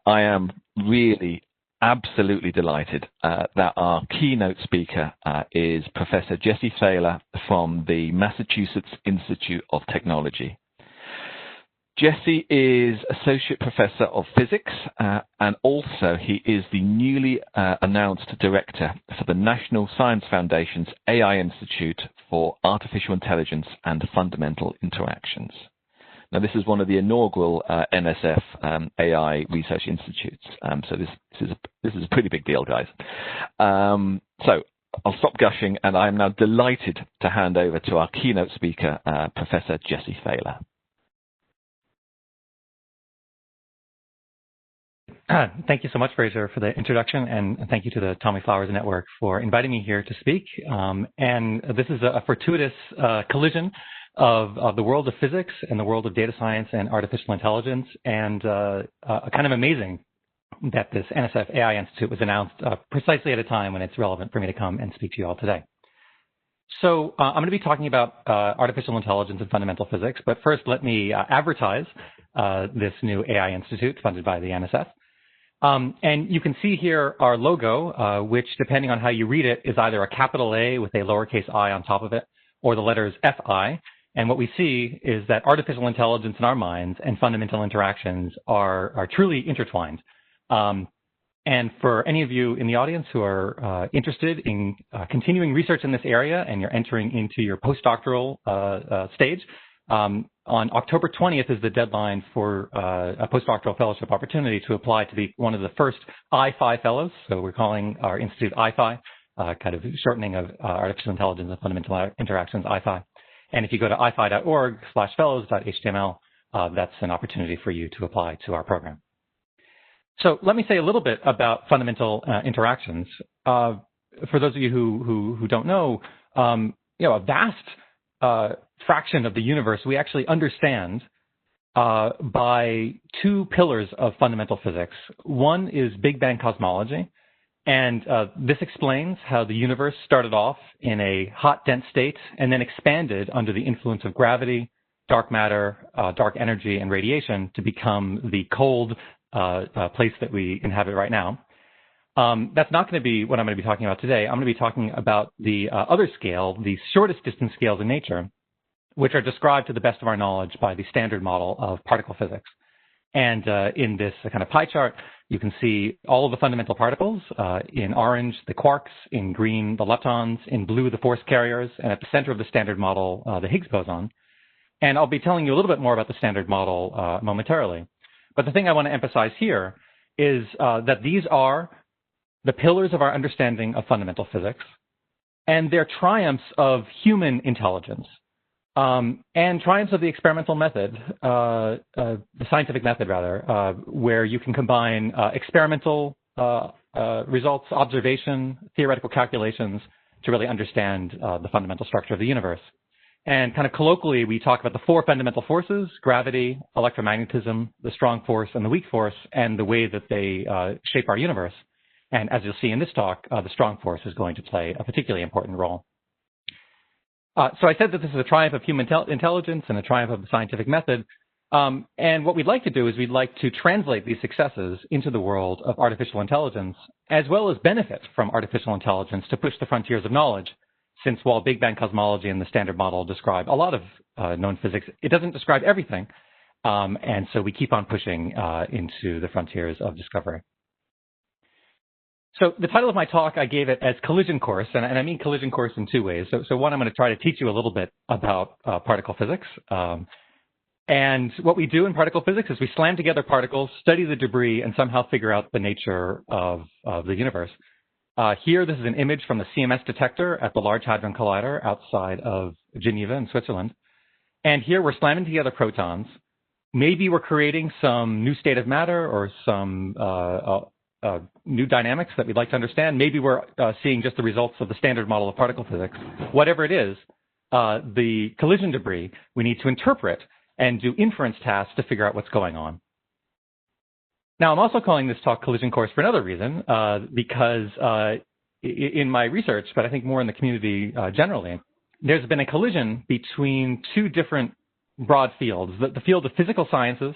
I am really absolutely delighted that our keynote speaker is Professor Jesse Thaler from the Massachusetts Institute of Technology. Jesse is Associate Professor of Physics, and also he is the newly announced Director for the National Science Foundation's AI Institute for Artificial Intelligence and Fundamental Interactions. Now, this is one of the inaugural NSF AI Research Institutes, so this is a pretty big deal, guys. So I'll stop gushing, and I am now delighted to hand over to our keynote speaker, Professor Jesse Thaler. Thank you so much, Fraser, for the introduction, and thank you to the Tommy Flowers Network for inviting me here to speak. And this is a fortuitous collision of the world of physics and the world of data science and artificial intelligence, and kind of amazing that this NSF AI Institute was announced precisely at a time when it's relevant for me to come and speak to you all today. So I'm going to be talking about artificial intelligence and fundamental physics, but first let me advertise this new AI Institute funded by the NSF. And you can see here our logo, which, depending on how you read it, is either a capital A with a lowercase I on top of it, or the letters FI. And what we see is that artificial intelligence in our minds and fundamental interactions are truly intertwined. And for any of you in the audience who are interested in continuing research in this area and you're entering into your postdoctoral stage, on October 20th is the deadline for a postdoctoral fellowship opportunity to apply to be one of the first I-FI fellows. So we're calling our institute I-FI, kind of shortening of artificial intelligence and fundamental interactions, I-FI. And if you go to ifi.org/fellows.html, that's an opportunity for you to apply to our program. So let me say a little bit about fundamental interactions. For those of you who don't know, a vast fraction of the universe we actually understand by two pillars of fundamental physics. One is Big Bang cosmology, and this explains how the universe started off in a hot, dense state and then expanded under the influence of gravity, dark matter, dark energy, and radiation to become the cold place that we inhabit right now. That's not going to be what I'm going to be talking about today. I'm going to be talking about the other scale, the shortest distance scales in nature, which are described to the best of our knowledge by the standard model of particle physics. And in this kind of pie chart, you can see all of the fundamental particles, in orange, the quarks, in green, the leptons, in blue, the force carriers, and at the center of the standard model, the Higgs boson. And I'll be telling you a little bit more about the standard model momentarily. But the thing I want to emphasize here is that these are the pillars of our understanding of fundamental physics, and they're triumphs of human intelligence, and triumphs of the experimental method, the scientific method rather, where you can combine experimental results, observation, theoretical calculations to really understand the fundamental structure of the universe. And kind of colloquially, we talk about the four fundamental forces: gravity, electromagnetism, the strong force, and the weak force, and the way that they shape our universe. And as you'll see in this talk, the strong force is going to play a particularly important role. So I said that this is a triumph of human intelligence and a triumph of the scientific method. And what we'd like to do is we'd like to translate these successes into the world of artificial intelligence, as well as benefit from artificial intelligence to push the frontiers of knowledge. Since while Big Bang cosmology and the standard model describe a lot of known physics, it doesn't describe everything. And so we keep on pushing into the frontiers of discovery. So the title of my talk, I gave it as Collision Course, and I mean collision course in two ways. So one, I'm going to try to teach you a little bit about particle physics. And what we do in particle physics is we slam together particles, study the debris, and somehow figure out the nature of the universe. Here, this is an image from the CMS detector at the Large Hadron Collider outside of Geneva in Switzerland. And here we're slamming together protons. Maybe we're creating some new state of matter or some new dynamics that we'd like to understand. Maybe we're seeing just the results of the standard model of particle physics. Whatever it is, the collision debris we need to interpret and do inference tasks to figure out what's going on. Now, I'm also calling this talk Collision Course for another reason, because in my research, but I think more in the community generally, there's been a collision between two different broad fields, the field of physical sciences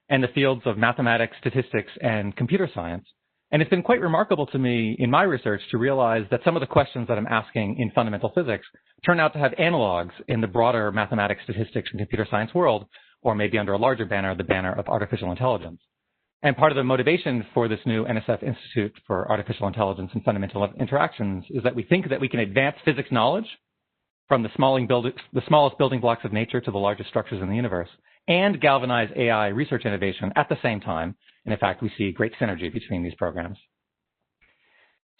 and the fields of mathematics, statistics, and computer science. And it's been quite remarkable to me in my research to realize that some of the questions that I'm asking in fundamental physics turn out to have analogs in the broader mathematics, statistics, and computer science world, or maybe under a larger banner, the banner of artificial intelligence. And part of the motivation for this new NSF Institute for Artificial Intelligence and Fundamental Interactions is that we think that we can advance physics knowledge from the smallest building blocks of nature to the largest structures in the universe, and galvanize AI research innovation at the same time. And in fact, we see great synergy between these programs.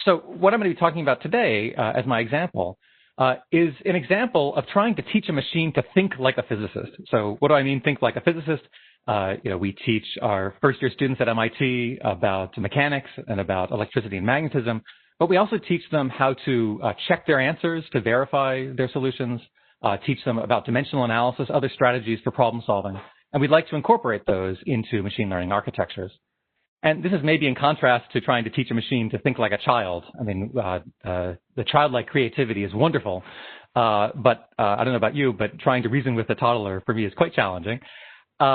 So what I'm going to be talking about today as my example is an example of trying to teach a machine to think like a physicist. So what do I mean, think like a physicist? We teach our first-year students at MIT about mechanics and about electricity and magnetism, but we also teach them how to check their answers to verify their solutions, teach them about dimensional analysis, other strategies for problem solving, and we'd like to incorporate those into machine learning architectures. And this is maybe in contrast to trying to teach a machine to think like a child. I mean, the childlike creativity is wonderful, but I don't know about you, but trying to reason with a toddler for me is quite challenging. We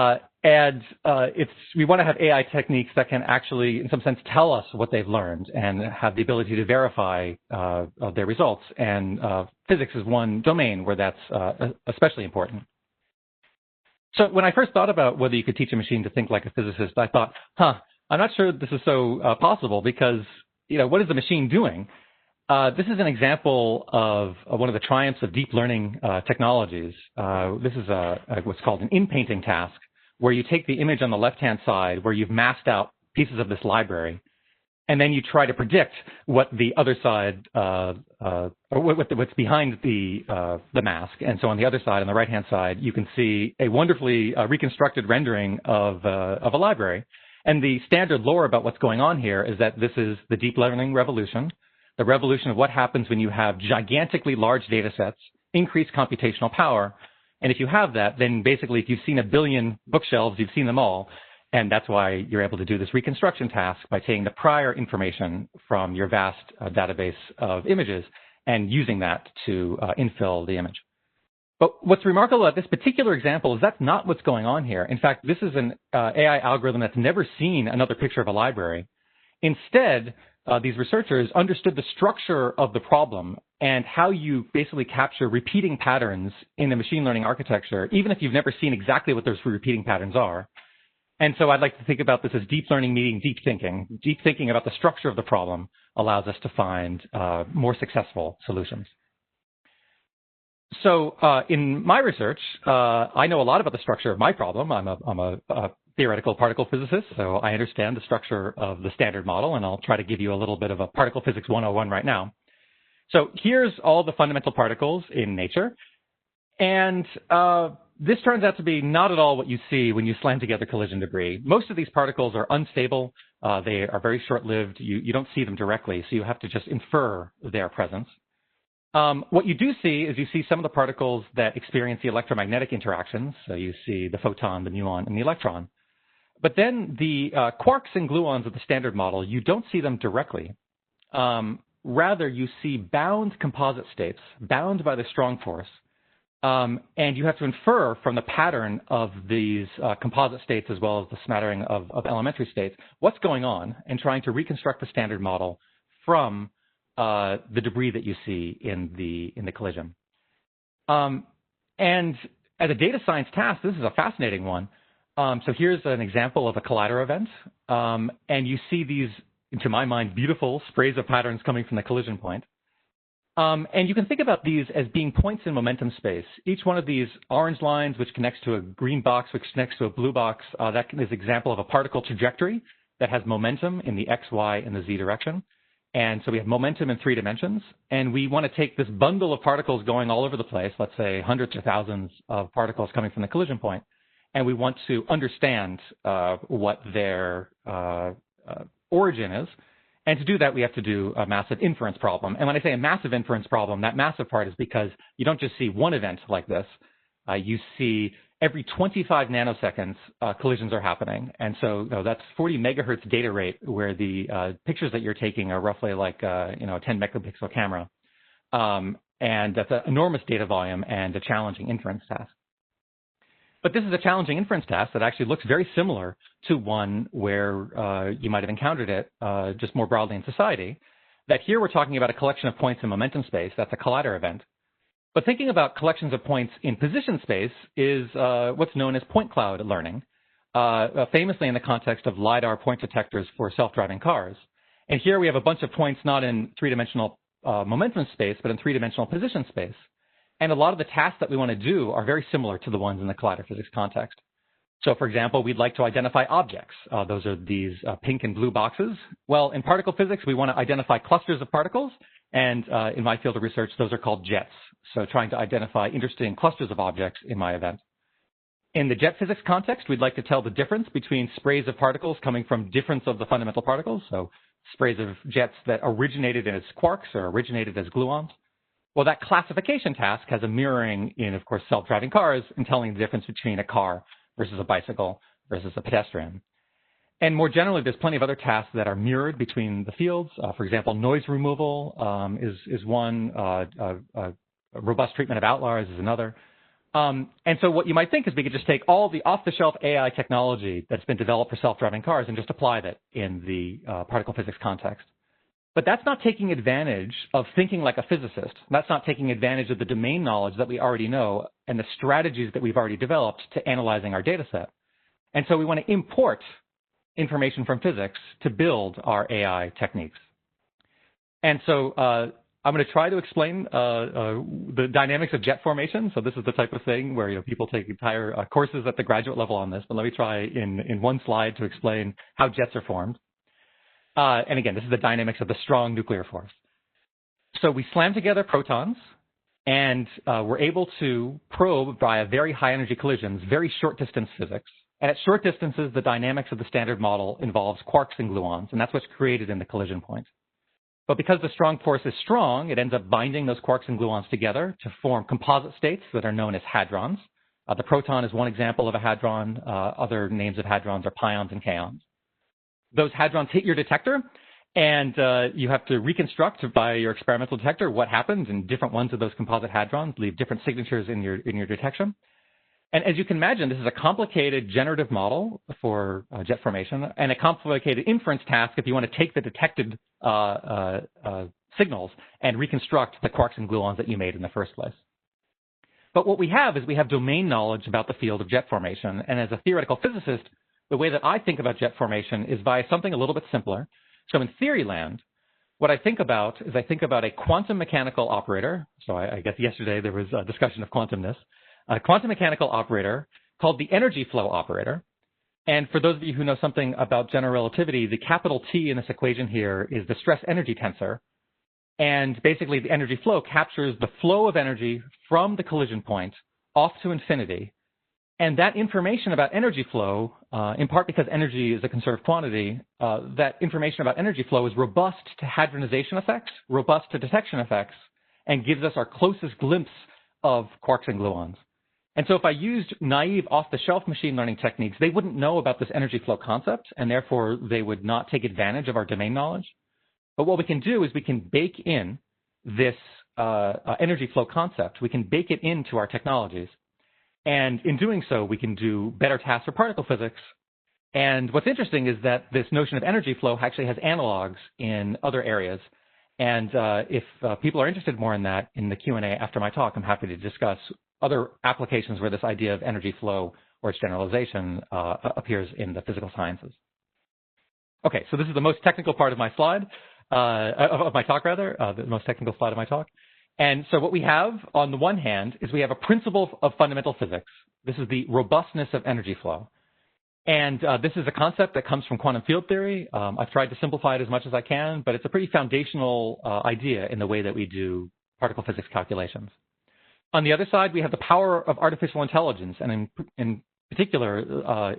want to have AI techniques that can actually, in some sense, tell us what they've learned and have the ability to verify their results. And physics is one domain where that's especially important. So when I first thought about whether you could teach a machine to think like a physicist, I thought, I'm not sure this is so possible because, what is the machine doing? This is an example of one of the triumphs of deep learning technologies. This is what's called an in-painting task, where you take the image on the left-hand side, where you've masked out pieces of this library, and then you try to predict what the other side, or what's behind the mask. And so on the other side, on the right-hand side, you can see a wonderfully reconstructed rendering of a library. And the standard lore about what's going on here is that this is the deep learning revolution, the revolution of what happens when you have gigantically large data sets, increased computational power. And if you have that, then basically if you've seen 1 billion bookshelves, you've seen them all. And that's why you're able to do this reconstruction task by taking the prior information from your vast database of images and using that to infill the image. But what's remarkable about this particular example is that's not what's going on here. In fact, this is an AI algorithm that's never seen another picture of a library. Instead, these researchers understood the structure of the problem and how you basically capture repeating patterns in a machine learning architecture, even if you've never seen exactly what those repeating patterns are. And so I'd like to think about this as deep learning meeting deep thinking. Deep thinking about the structure of the problem allows us to find more successful solutions. So in my research, I know a lot about the structure of my problem. I'm a theoretical particle physicist, so I understand the structure of the standard model, and I'll try to give you a little bit of a particle physics 101 right now. So here's all the fundamental particles in nature, and this turns out to be not at all what you see when you slam together collision debris. Most of these particles are unstable. They are very short-lived. You don't see them directly, so you have to just infer their presence. What you do see is you see some of the particles that experience the electromagnetic interactions. So you see the photon, the muon, and the electron. But then the quarks and gluons of the standard model, you don't see them directly. Rather, you see bound composite states, bound by the strong force. And you have to infer from the pattern of these composite states as well as the smattering of elementary states what's going on and trying to reconstruct the standard model from the debris that you see in the collision. And as a data science task, this is a fascinating one. So here's an example of a collider event. And you see these, to my mind, beautiful sprays of patterns coming from the collision point. And you can think about these as being points in momentum space. Each one of these orange lines, which connects to a green box, which connects to a blue box, that is an example of a particle trajectory that has momentum in the x, y, and the z direction. And so we have momentum in 3 dimensions. And we want to take this bundle of particles going all over the place, let's say hundreds or thousands of particles coming from the collision point, and we want to understand what their origin is. And to do that, we have to do a massive inference problem. And when I say a massive inference problem, that massive part is because you don't just see one event like this. You see every 25 nanoseconds, collisions are happening. And so that's 40 megahertz data rate where the pictures that you're taking are roughly like a 10 megapixel camera. And that's an enormous data volume and a challenging inference task. But this is a challenging inference task that actually looks very similar to one where you might have encountered it just more broadly in society. That here we're talking about a collection of points in momentum space. That's a collider event. But thinking about collections of points in position space is what's known as point cloud learning, famously in the context of LiDAR point detectors for self-driving cars. And here we have a bunch of points not in three-dimensional momentum space, but in three-dimensional position space. And a lot of the tasks that we want to do are very similar to the ones in the collider physics context. So, for example, we'd like to identify objects. Those are these pink and blue boxes. Well, in particle physics, we want to identify clusters of particles. And in my field of research, those are called jets. So trying to identify interesting clusters of objects in my event. In the jet physics context, we'd like to tell the difference between sprays of particles coming from difference of the fundamental particles. So sprays of jets that originated as quarks or originated as gluons. Well, that classification task has a mirroring in, of course, self-driving cars and telling the difference between a car versus a bicycle versus a pedestrian. And more generally, there's plenty of other tasks that are mirrored between the fields. For example, noise removal is one. Robust treatment of outliers is another. And so what you might think is we could just take all the off-the-shelf AI technology that's been developed for self-driving cars and just apply that in the particle physics context. But that's not taking advantage of thinking like a physicist. That's not taking advantage of the domain knowledge that we already know and the strategies that we've already developed to analyzing our data set. And so we want to import information from physics to build our AI techniques. And so I'm going to try to explain the dynamics of jet formation. So this is the type of thing where people take entire courses at the graduate level on this. But let me try in one slide to explain how jets are formed. And again, this is the dynamics of the strong nuclear force. So we slam together protons, and we're able to probe via very high energy collisions, very short distance physics. And at short distances, the dynamics of the standard model involves quarks and gluons, and that's what's created in the collision point. But because the strong force is strong, it ends up binding those quarks and gluons together to form composite states that are known as hadrons. The proton is one example of a hadron. Other names of hadrons are pions and kaons. Those hadrons hit your detector, and you have to reconstruct by your experimental detector what happens, and different ones of those composite hadrons leave different signatures in your detection. And as you can imagine, this is a complicated generative model for jet formation and a complicated inference task if you want to take the detected signals and reconstruct the quarks and gluons that you made in the first place. But what we have is we have domain knowledge about the field of jet formation. And as a theoretical physicist, the way that I think about jet formation is by something a little bit simpler. So in theory land, what I think about is I think about a quantum mechanical operator. So I guess yesterday there was a discussion of quantumness. A quantum mechanical operator called the energy flow operator. And for those of you who know something about general relativity, the capital T in this equation here is the stress energy tensor. And basically the energy flow captures the flow of energy from the collision point off to infinity. And that information about energy flow, in part because energy is a conserved quantity, that information about energy flow is robust to hadronization effects, robust to detection effects, and gives us our closest glimpse of quarks and gluons. And so if I used naive off-the-shelf machine learning techniques, they wouldn't know about this energy flow concept, and therefore they would not take advantage of our domain knowledge. But what we can do is we can bake in this energy flow concept. We can bake it into our technologies. And in doing so, we can do better tasks for particle physics. And what's interesting is that this notion of energy flow actually has analogs in other areas. And if people are interested more in that in the Q&A after my talk, I'm happy to discuss other applications where this idea of energy flow or its generalization appears in the physical sciences. Okay, so this is the most technical part of my slide, of my talk rather, the most technical slide of my talk. And so what we have on the one hand is we have a principle of fundamental physics. This is the robustness of energy flow. And this is a concept that comes from quantum field theory. I've tried to simplify it as much as I can, but it's a pretty foundational idea in the way that we do particle physics calculations. On the other side, we have the power of artificial intelligence, and in particular,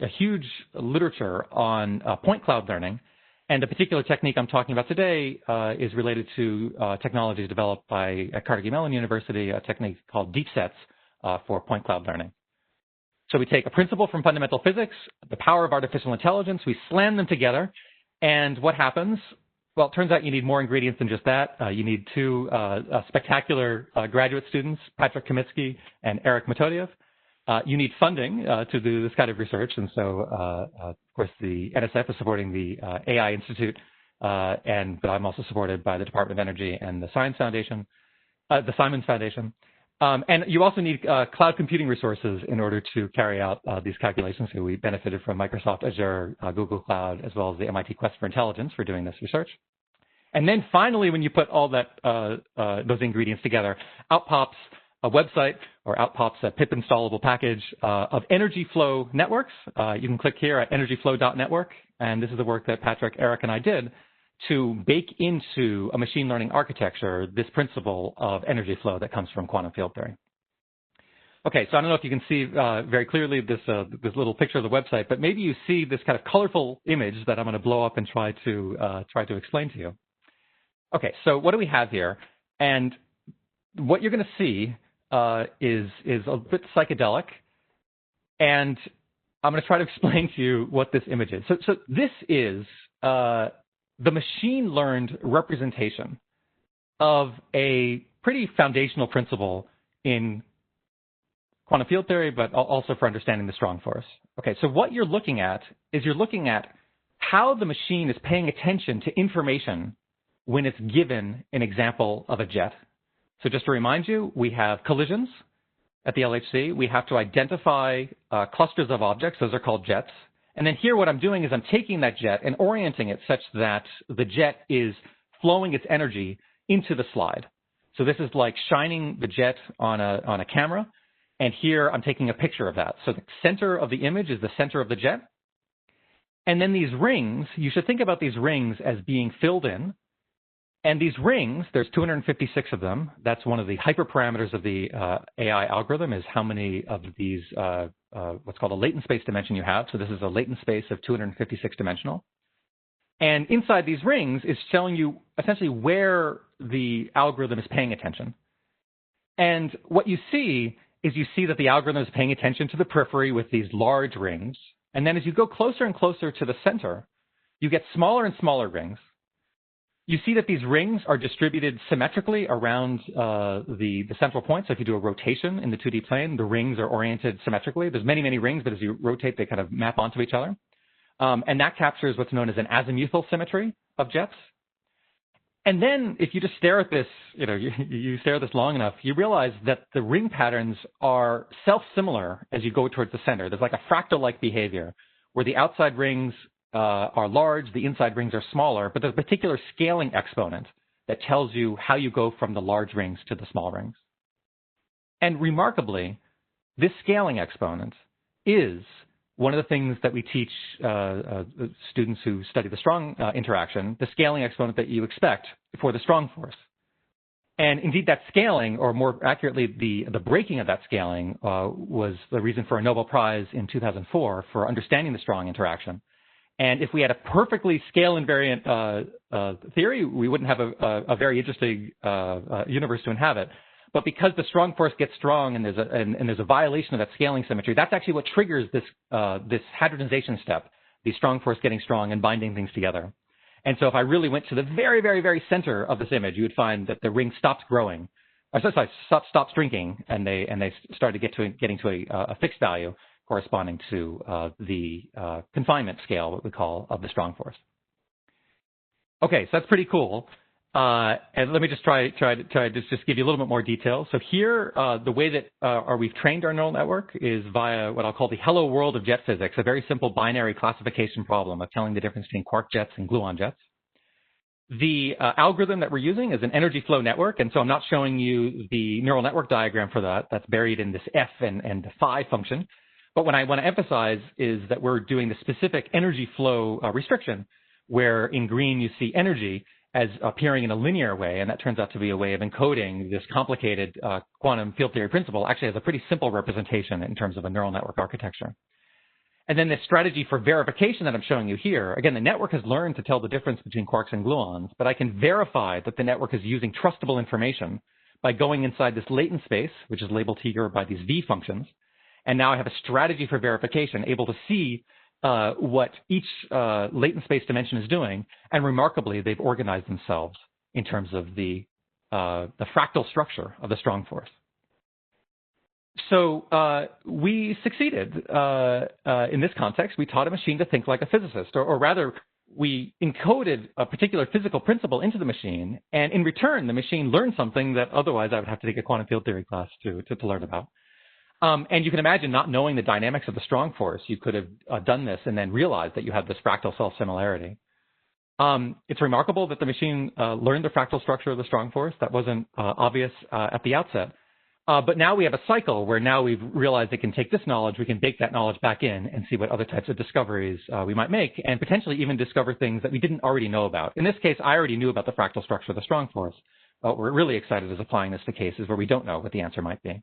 a huge literature on point cloud learning. And the particular technique I'm talking about today is related to technologies developed by at Carnegie Mellon University, a technique called deep sets for point cloud learning. So we take a principle from fundamental physics, the power of artificial intelligence, we slam them together, and what happens? Well, it turns out you need more ingredients than just that. You need two spectacular graduate students, Patrick Kamitsky and Eric Metodiev. You need funding to do this kind of research, and so, of course, the NSF is supporting the AI Institute, but I'm also supported by the Department of Energy and the Science Foundation, the Simons Foundation. And you also need cloud computing resources in order to carry out these calculations. So we benefited from Microsoft Azure, Google Cloud, as well as the MIT Quest for Intelligence for doing this research. And then finally, when you put all that those ingredients together, out pops a website, or out pops a pip installable package of energy flow networks. You can click here at energyflow.network, and this is the work that Patrick, Eric, and I did to bake into a machine learning architecture this principle of energy flow that comes from quantum field theory. Okay, so I don't know if you can see very clearly this little picture of the website, but maybe you see this kind of colorful image that I'm going to blow up and try to explain to you. Okay, so what do we have here? And what you're going to see is a bit psychedelic, and I'm going to try to explain to you what this image is. So this is the machine-learned representation of a pretty foundational principle in quantum field theory, but also for understanding the strong force. Okay, so what you're looking at is how the machine is paying attention to information when it's given an example of a jet. So just to remind you, we have collisions at the LHC. We have to identify clusters of objects. Those are called jets. And then here what I'm doing is I'm taking that jet and orienting it such that the jet is flowing its energy into the slide. So this is like shining the jet on a camera. And here I'm taking a picture of that. So the center of the image is the center of the jet. And then these rings, you should think about these rings as being filled in. And these rings, there's 256 of them. That's one of the hyperparameters of the AI algorithm, is how many of these, what's called a latent space dimension you have. So this is a latent space of 256 dimensional. And inside these rings is showing you essentially where the algorithm is paying attention. And what you see is that the algorithm is paying attention to the periphery with these large rings. And then as you go closer and closer to the center, you get smaller and smaller rings. You see that these rings are distributed symmetrically around the central point. So if you do a rotation in the 2D plane, the rings are oriented symmetrically. There's many, many rings, but as you rotate, they kind of map onto each other. And that captures what's known as an azimuthal symmetry of jets. And then if you just stare at this, you stare at this long enough, you realize that the ring patterns are self-similar as you go towards the center. There's like a fractal-like behavior where the outside rings are large, the inside rings are smaller, but there's a particular scaling exponent that tells you how you go from the large rings to the small rings. And remarkably, this scaling exponent is one of the things that we teach students who study the strong interaction, the scaling exponent that you expect for the strong force. And indeed, that scaling, or more accurately, the breaking of that scaling, was the reason for a Nobel Prize in 2004 for understanding the strong interaction. And if we had a perfectly scale invariant theory, we wouldn't have a very interesting universe to inhabit. But because the strong force gets strong and there's a violation of that scaling symmetry, that's actually what triggers this hadronization step, the strong force getting strong and binding things together. And so if I really went to the very, very, very center of this image, you would find that the ring stopped growing, or sorry, stopped shrinking, and they started getting to a fixed value corresponding to the confinement scale, what we call, of the strong force. Okay, so that's pretty cool. And let me just try to just give you a little bit more detail. So here, the way that we've trained our neural network is via what I'll call the hello world of jet physics, a very simple binary classification problem of telling the difference between quark jets and gluon jets. The algorithm that we're using is an energy flow network, and so I'm not showing you the neural network diagram for that. That's buried in this F and the phi function. But what I want to emphasize is that we're doing the specific energy flow restriction, where in green you see energy as appearing in a linear way, and that turns out to be a way of encoding this complicated quantum field theory principle actually has a pretty simple representation in terms of a neural network architecture. And then this strategy for verification that I'm showing you here, again, the network has learned to tell the difference between quarks and gluons, but I can verify that the network is using trustable information by going inside this latent space, which is labeled here by these V functions. And now I have a strategy for verification, able to see what each latent space dimension is doing. And remarkably, they've organized themselves in terms of the fractal structure of the strong force. So we succeeded in this context. We taught a machine to think like a physicist, or rather, we encoded a particular physical principle into the machine, and in return, the machine learned something that otherwise I would have to take a quantum field theory class to learn about. And you can imagine not knowing the dynamics of the strong force, you could have done this and then realized that you had this fractal self-similarity. It's remarkable that the machine learned the fractal structure of the strong force. That wasn't obvious at the outset. But now we have a cycle where now we've realized it can take this knowledge, we can bake that knowledge back in and see what other types of discoveries we might make, and potentially even discover things that we didn't already know about. In this case, I already knew about the fractal structure of the strong force. What we're really excited is applying this to cases where we don't know what the answer might be.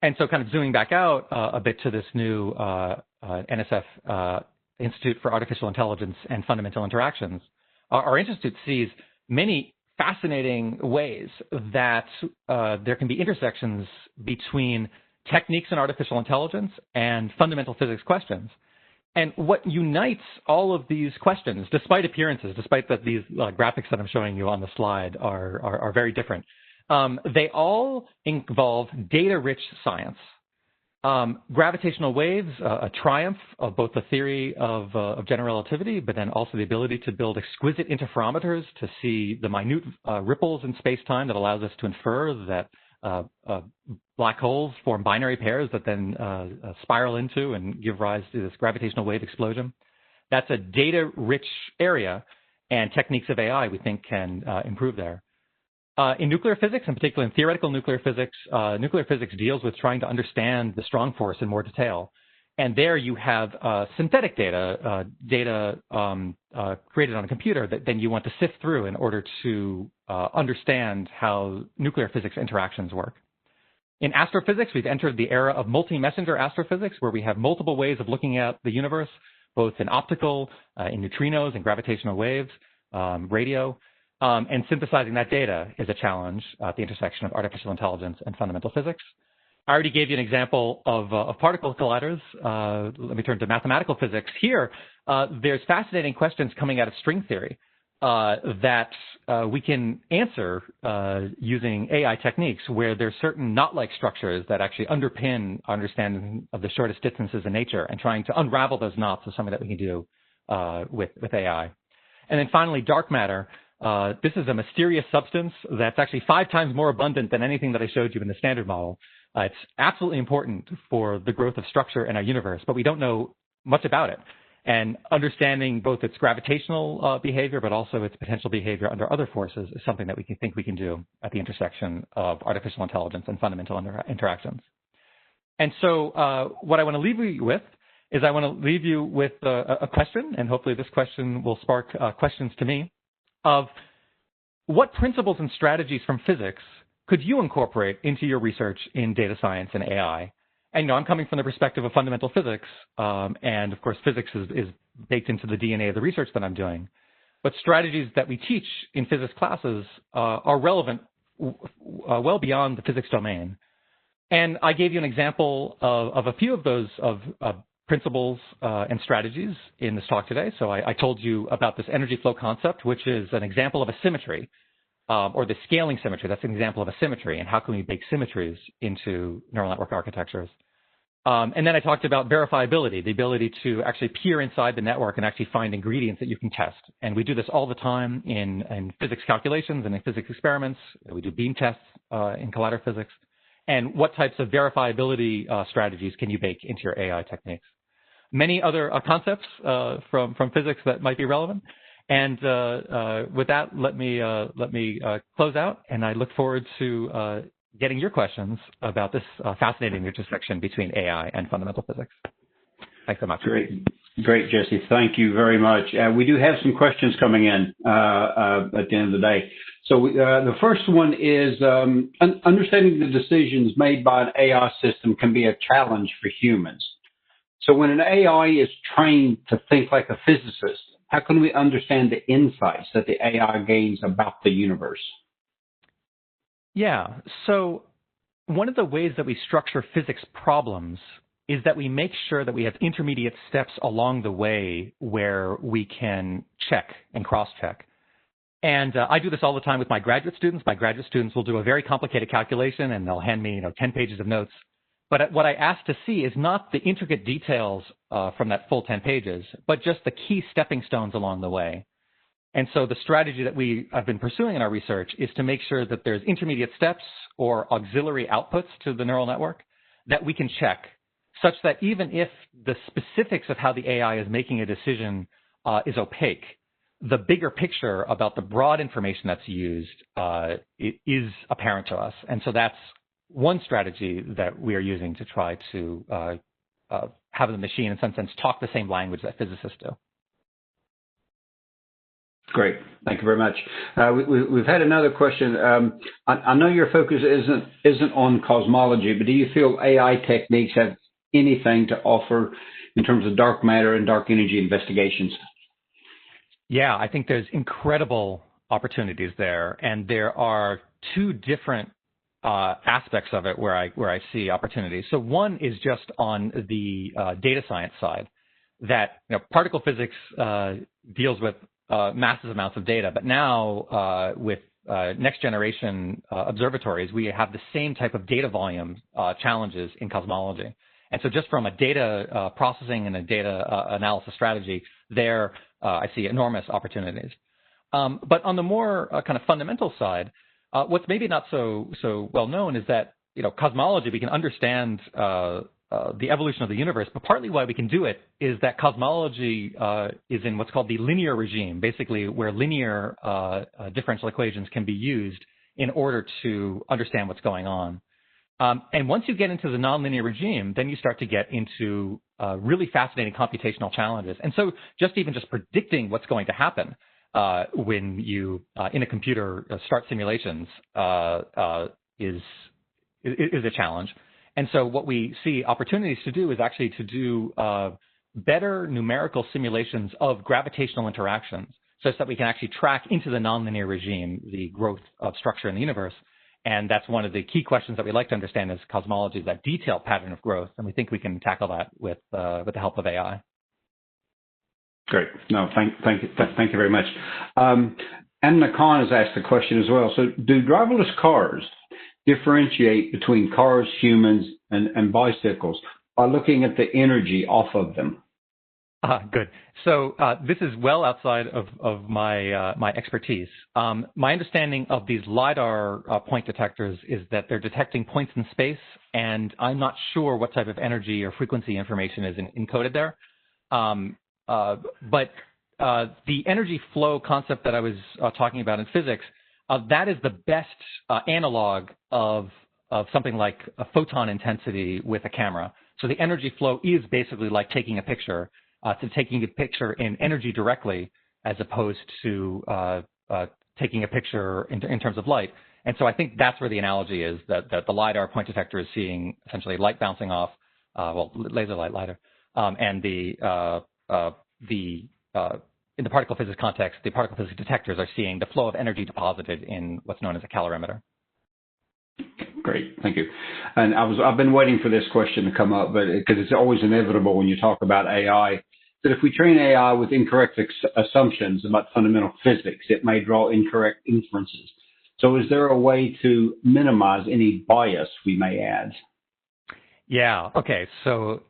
And so kind of zooming back out a bit to this new NSF Institute for Artificial Intelligence and Fundamental Interactions, our institute sees many fascinating ways that there can be intersections between techniques in artificial intelligence and fundamental physics questions. And what unites all of these questions, despite appearances, despite that these graphics that I'm showing you on the slide are very different, they all involve data-rich science. Gravitational waves, a triumph of both the theory of general relativity, but then also the ability to build exquisite interferometers to see the minute ripples in space-time that allows us to infer that black holes form binary pairs that then spiral into and give rise to this gravitational wave explosion. That's a data-rich area, and techniques of AI, we think, can improve there. In nuclear physics, in particular in theoretical nuclear physics deals with trying to understand the strong force in more detail. And there you have synthetic data, created on a computer that then you want to sift through in order to understand how nuclear physics interactions work. In astrophysics, we've entered the era of multi-messenger astrophysics, where we have multiple ways of looking at the universe, both in optical, in neutrinos and gravitational waves, radio. And synthesizing that data is a challenge at the intersection of artificial intelligence and fundamental physics. I already gave you an example of particle colliders. Let me turn to mathematical physics. Here, there's fascinating questions coming out of string theory that we can answer using AI techniques, where there's certain knot-like structures that actually underpin our understanding of the shortest distances in nature, and trying to unravel those knots is something that we can do with AI. And then finally, dark matter. This is a mysterious substance that's actually 5 times more abundant than anything that I showed you in the standard model. It's absolutely important for the growth of structure in our universe, but we don't know much about it. And understanding both its gravitational behavior, but also its potential behavior under other forces, is something that we can do at the intersection of artificial intelligence and fundamental interactions. And so what I want to leave you with is I want to leave you with a question, and hopefully this question will spark questions to me, of what principles and strategies from physics could you incorporate into your research in data science and AI? And I'm coming from the perspective of fundamental physics, and of course physics is baked into the DNA of the research that I'm doing. But strategies that we teach in physics classes are relevant well beyond the physics domain. And I gave you an example of a few of those principles and strategies in this talk today. So I told you about this energy flow concept, which is an example of a symmetry, or the scaling symmetry. That's an example of a symmetry, and how can we bake symmetries into neural network architectures. And then I talked about verifiability, the ability to actually peer inside the network and actually find ingredients that you can test. And we do this all the time in physics calculations and in physics experiments. We do beam tests in collider physics. And what types of verifiability strategies can you bake into your AI techniques? Many other concepts from physics that might be relevant. And with that, let me close out, and I look forward to getting your questions about this fascinating intersection between AI and fundamental physics. Thanks so much. Great, Jesse. Thank you very much. We do have some questions coming in at the end of the day. So the first one is, understanding the decisions made by an AI system can be a challenge for humans. So when an AI is trained to think like a physicist, how can we understand the insights that the AI gains about the universe? Yeah, so one of the ways that we structure physics problems is that we make sure that we have intermediate steps along the way where we can check and cross-check. And I do this all the time with my graduate students. My graduate students will do a very complicated calculation, and they'll hand me 10 pages of notes. But what I ask to see is not the intricate details from that full 10 pages, but just the key stepping stones along the way. And so the strategy that we have been pursuing in our research is to make sure that there's intermediate steps or auxiliary outputs to the neural network that we can check, such that even if the specifics of how the AI is making a decision is opaque, the bigger picture about the broad information that's used is apparent to us. And so that's one strategy that we are using to try to have the machine, in some sense, talk the same language that physicists do. Great. Thank you very much. We've had another question. I know your focus isn't on cosmology, but do you feel AI techniques have anything to offer in terms of dark matter and dark energy investigations? Yeah, I think there's incredible opportunities there, and there are two different aspects of it where I see opportunities. So one is just on the data science side, that particle physics deals with massive amounts of data, but now with next generation observatories, we have the same type of data volume challenges in cosmology. And so just from a data processing and a data analysis strategy, there I see enormous opportunities. But on the more kind of fundamental side, what's maybe not so well known is that cosmology, we can understand the evolution of the universe, but partly why we can do it is that cosmology is in what's called the linear regime, basically where linear differential equations can be used in order to understand what's going on. And once you get into the nonlinear regime, then you start to get into really fascinating computational challenges. And so just predicting what's going to happen when you, in a computer, start simulations is a challenge. And so what we see opportunities to do is actually to do better numerical simulations of gravitational interactions, such that we can actually track into the nonlinear regime the growth of structure in the universe. And that's one of the key questions that we like to understand as cosmology, is that detailed pattern of growth. And we think we can tackle that with the help of AI. Great. No, thank you very much. Anna Khan has asked a question as well. So do driverless cars differentiate between cars, humans, and bicycles by looking at the energy off of them? Good. So this is well outside of my expertise. My understanding of these LiDAR point detectors is that they're detecting points in space, and I'm not sure what type of energy or frequency information is encoded there. But the energy flow concept that I was talking about in physics, that is the best analog of something like a photon intensity with a camera. So the energy flow is basically like taking a picture. To taking a picture in energy directly, as opposed to taking a picture in terms of light. And so I think that's where the analogy is, that the LiDAR point detector is seeing essentially light bouncing off, laser light, LiDAR, and in the particle physics context, the particle physics detectors are seeing the flow of energy deposited in what's known as a calorimeter. Great, thank you. And I've been waiting for this question to come up, but because it's always inevitable when you talk about AI, that if we train AI with incorrect assumptions about fundamental physics, it may draw incorrect inferences. So is there a way to minimize any bias we may add? Yeah, okay, so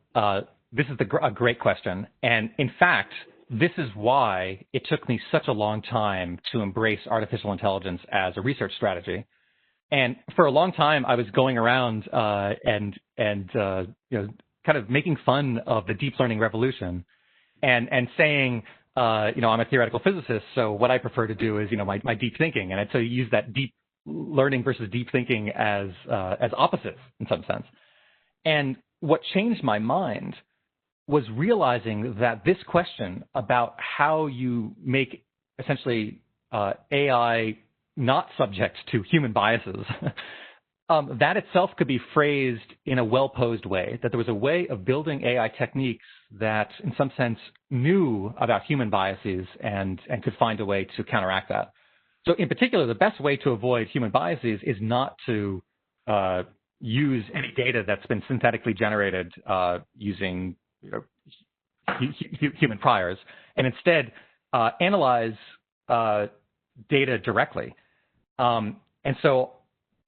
this is a great question. And in fact, this is why it took me such a long time to embrace artificial intelligence as a research strategy. And for a long time, I was going around and kind of making fun of the deep learning revolution, and saying, I'm a theoretical physicist, so what I prefer to do is, my deep thinking, and I'd so use that deep learning versus deep thinking as opposites in some sense. And what changed my mind was realizing that this question about how you make essentially AI not subject to human biases, that itself could be phrased in a well-posed way, that there was a way of building AI techniques that in some sense knew about human biases and could find a way to counteract that. So in particular, the best way to avoid human biases is not to use any data that's been synthetically generated using human priors, and instead analyze data directly. And so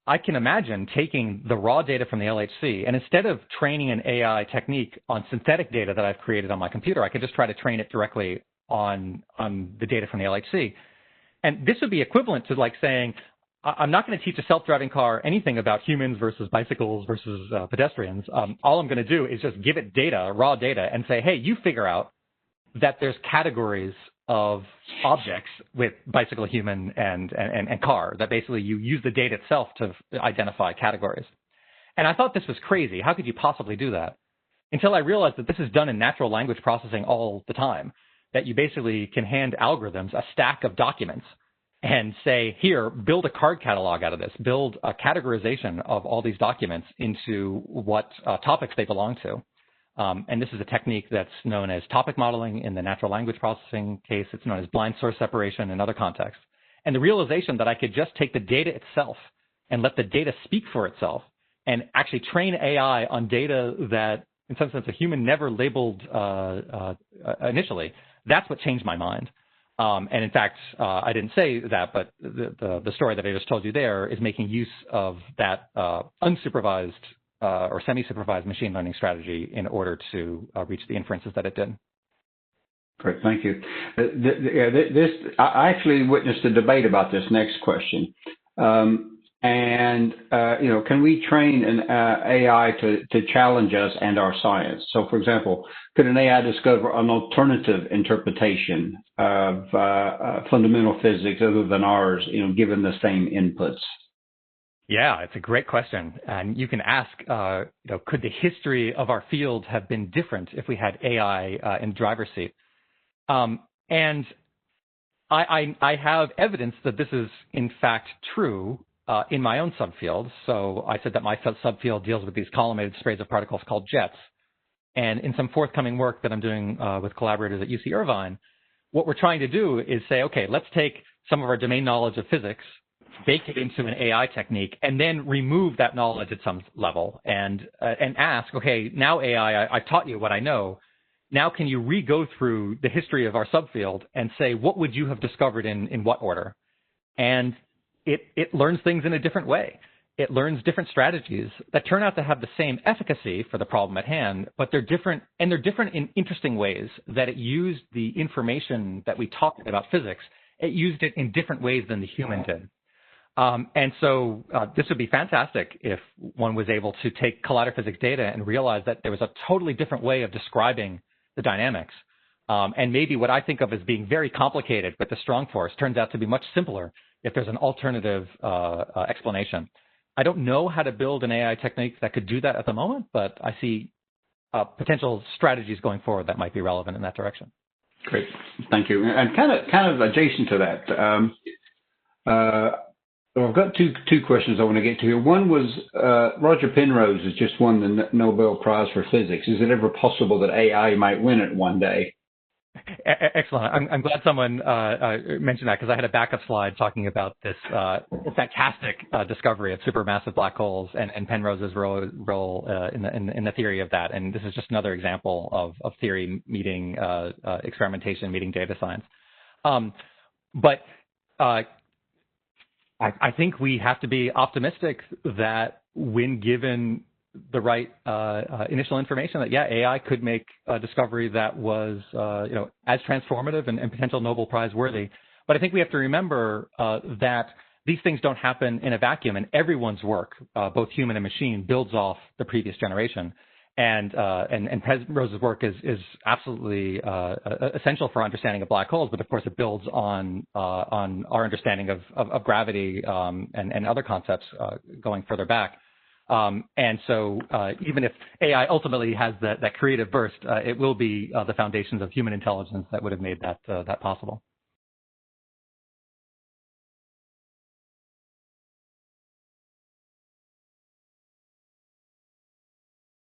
I can imagine taking the raw data from the LHC, and instead of training an AI technique on synthetic data that I've created on my computer, I could just try to train it directly on the data from the LHC. And this would be equivalent to like saying, I'm not going to teach a self-driving car anything about humans versus bicycles versus pedestrians. All I'm going to do is just give it data, raw data, and say, hey, you figure out that there's categories of objects with bicycle, human, and car, that basically you use the data itself to identify categories. And I thought this was crazy. How could you possibly do that? Until I realized that this is done in natural language processing all the time, that you basically can hand algorithms a stack of documents and say, here, build a card catalog out of this, build a categorization of all these documents into what topics they belong to. And this is a technique that's known as topic modeling in the natural language processing case. It's known as blind source separation in other contexts. And the realization that I could just take the data itself and let the data speak for itself and actually train AI on data that, in some sense, a human never labeled initially, that's what changed my mind. And in fact, I didn't say that, but the story that I just told you there is making use of that unsupervised or semi-supervised machine learning strategy in order to reach the inferences that it did. Great, thank you. I actually witnessed a debate about this next question. Can we train an AI to challenge us and our science? So, for example, could an AI discover an alternative interpretation of fundamental physics other than ours, given the same inputs? Yeah, it's a great question. And you can ask, could the history of our field have been different if we had AI in the driver's seat? And I have evidence that this is, in fact, true in my own subfield. So I said that my subfield deals with these collimated sprays of particles called jets. And in some forthcoming work that I'm doing with collaborators at UC Irvine, what we're trying to do is say, okay, let's take some of our domain knowledge of physics, bake it into an AI technique, and then remove that knowledge at some level and ask, okay, now AI, I've taught you what I know. Now can you re-go through the history of our subfield and say, what would you have discovered in what order? And it learns things in a different way. It learns different strategies that turn out to have the same efficacy for the problem at hand, but they're different, and they're different in interesting ways, that it used the information that we talked about physics, it used it in different ways than the human did. And so this would be fantastic if one was able to take collider physics data and realize that there was a totally different way of describing the dynamics. And maybe what I think of as being very complicated with the strong force turns out to be much simpler if there's an alternative explanation. I don't know how to build an AI technique that could do that at the moment, but I see potential strategies going forward that might be relevant in that direction. Great, thank you. And kind of adjacent to that, I've got two questions I want to get to here. One was Roger Penrose has just won the Nobel Prize for Physics. Is it ever possible that AI might win it one day? Excellent. I'm glad someone mentioned that, because I had a backup slide talking about this fantastic discovery of supermassive black holes and Penrose's role in the theory of that. And this is just another example of theory meeting experimentation, meeting data science. But I think we have to be optimistic that when given the right initial information, that AI could make a discovery that was as transformative and potential Nobel Prize worthy. But I think we have to remember that these things don't happen in a vacuum, and everyone's work, both human and machine, builds off the previous generation. And Penrose's work is absolutely essential for understanding of black holes, but of course it builds on our understanding of gravity and other concepts going further back. And so even if AI ultimately has that creative burst, it will be the foundations of human intelligence that would have made that possible.